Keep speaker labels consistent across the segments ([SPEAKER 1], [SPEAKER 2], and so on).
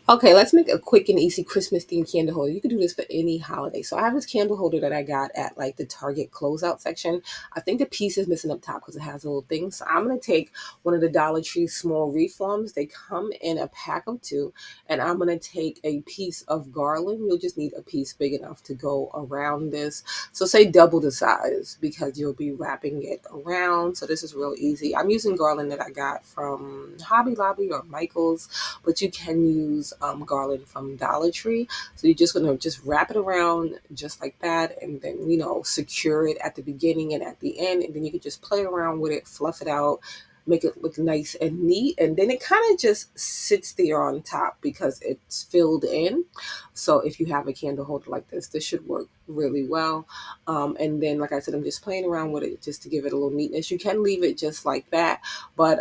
[SPEAKER 1] Okay, let's make a quick and easy Christmas themed candle holder. You can do this for any holiday. So I have this candle holder that I got at like the Target closeout section. I think the piece is missing up top because it has a little thing. So I'm gonna take one of the Dollar Tree small reforms. They come in a pack of two, and I'm gonna take a piece of garland. You'll just need a piece big enough to go around this. So say double the size because you'll be wrapping it around. So this is real easy. I'm using garland that I got from Hobby Lobby or Michael's, but you can use garland from Dollar Tree. So you're just gonna just wrap it around just like that, and then secure it at the beginning and at the end, and then you can just play around with it, fluff it out, make it look nice and neat, and then it kind of just sits there on top because it's filled in. So if you have a candle holder like this should work really well. And then, like I said, I'm just playing around with it just to give it a little neatness. You can leave it just like that, but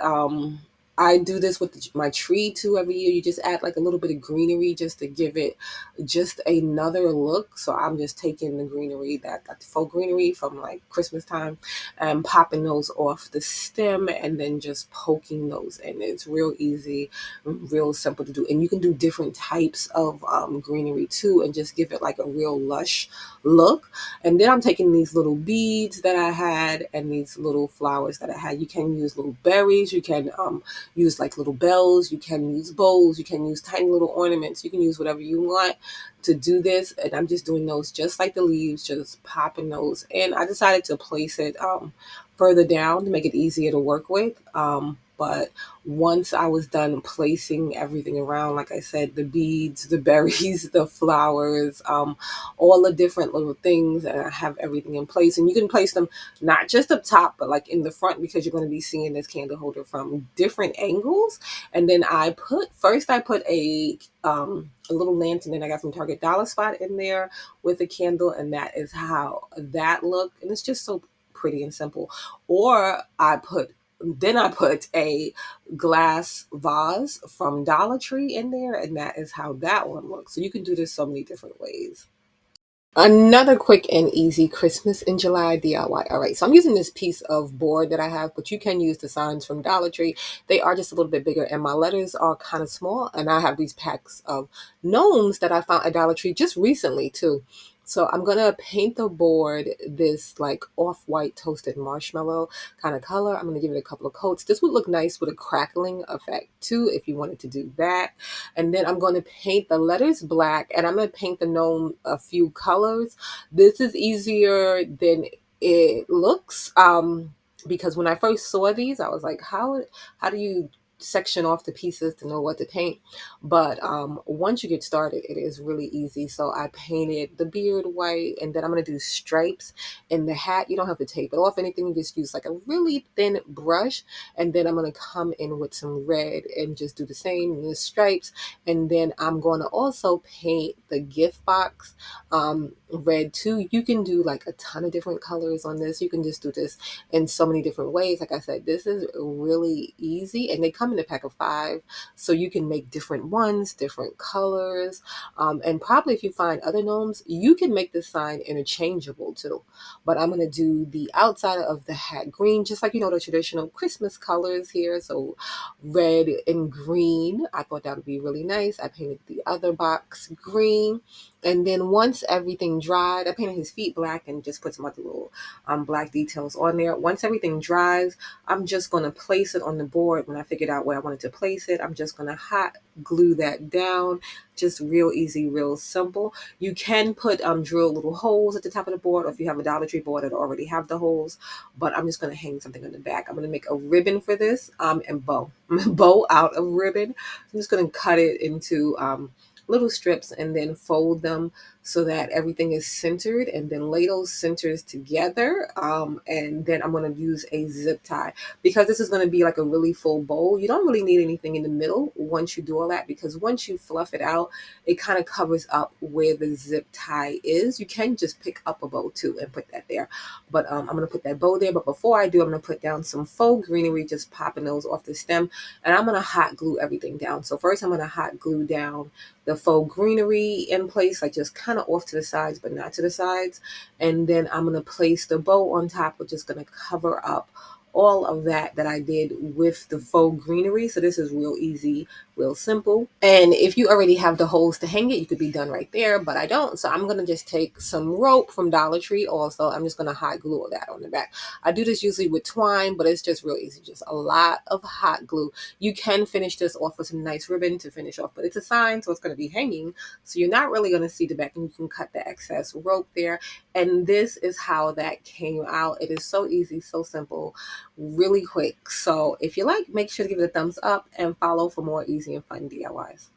[SPEAKER 1] I do this with my tree too every year. You just add like a little bit of greenery just to give it just another look. So I'm just taking the greenery, that like the faux greenery from like Christmas time, and popping those off the stem and then just poking those in. It's real easy, real simple to do. And you can do different types of greenery too and just give it like a real lush look. And then I'm taking these little beads that I had and these little flowers that I had. You can use little berries. You can use like little bells, you can use bows, you can use tiny little ornaments, you can use whatever you want to do this. And I'm just doing those just like the leaves, just popping those. And I decided to place it further down to make it easier to work with. But once I was done placing everything around, like I said, the beads, the berries, the flowers, all the different little things, and I have everything in place. And you can place them not just up top, but like in the front because you're going to be seeing this candle holder from different angles. And then I put a little lantern that I got from Target Dollar Spot in there with a candle, and that is how that looked. And it's just so pretty and simple. Or I put a glass vase from Dollar Tree in there, and that is how that one looks. So you can do this so many different ways. Another quick and easy Christmas in July DIY. All right, so I'm using this piece of board that I have, but you can use the signs from Dollar Tree. They are just a little bit bigger, and my letters are kind of small. And I have these packs of gnomes that I found at Dollar Tree just recently, too. So I'm gonna paint the board this like off-white toasted marshmallow kind of color. I'm gonna give it a couple of coats. This would look nice with a crackling effect too, if you wanted to do that. And then I'm going to paint the letters black, and I'm going to paint the gnome a few colors. This is easier than it looks, because when I first saw these, I was like, how do you section off the pieces to know what to paint? But once you get started, it is really easy. So I painted the beard white, and then I'm going to do stripes in the hat. You don't have to tape it off anything. You just use like a really thin brush, and then I'm going to come in with some red and just do the same in the stripes. And then I'm going to also paint the gift box red too. You can do like a ton of different colors on this. You can just do this in so many different ways. Like I said, this is really easy, and they come in a pack of 5, so you can make different ones, different colors. And probably if you find other gnomes, you can make this sign interchangeable too. But I'm going to do the outside of the hat green, just like the traditional Christmas colors here. So red and green. I thought that would be really nice. I painted the other box green. And then once everything dried, I painted his feet black and just put some other little black details on there. Once everything dries, I'm just going to place it on the board. When I figured out where I wanted to place it, I'm just going to hot glue that down. Just real easy, real simple. You can put drill little holes at the top of the board, or if you have a Dollar Tree board that already have the holes. But I'm just going to hang something on the back. I'm going to make a ribbon for this and bow. Bow out of ribbon. I'm just going to cut it into little strips and then fold them so that everything is centered, and then lay those centers together. And then I'm going to use a zip tie because this is going to be like a really full bowl. You don't really need anything in the middle once you do all that, because once you fluff it out, it kind of covers up where the zip tie is. You can just pick up a bow too and put that there. But I'm going to put that bow there. But before I do, I'm going to put down some faux greenery, just popping those off the stem. And I'm going to hot glue everything down. So first I'm going to hot glue down the faux greenery in place, like just kind of off to the sides, but not to the sides. And then I'm going to place the bow on top, which is going to cover up all of that I did with the faux greenery. So this is real easy, real simple. And if you already have the holes to hang it, you could be done right there, but I don't. So I'm going to just take some rope from Dollar Tree. Also, I'm just going to hot glue that on the back. I do this usually with twine, but it's just real easy. Just a lot of hot glue. You can finish this off with some nice ribbon to finish off, but it's a sign, so it's going to be hanging. So you're not really going to see the back, and you can cut the excess rope there. And this is how that came out. It is so easy, so simple, really quick. So if you like, make sure to give it a thumbs up and follow for more easy and fun DIYs.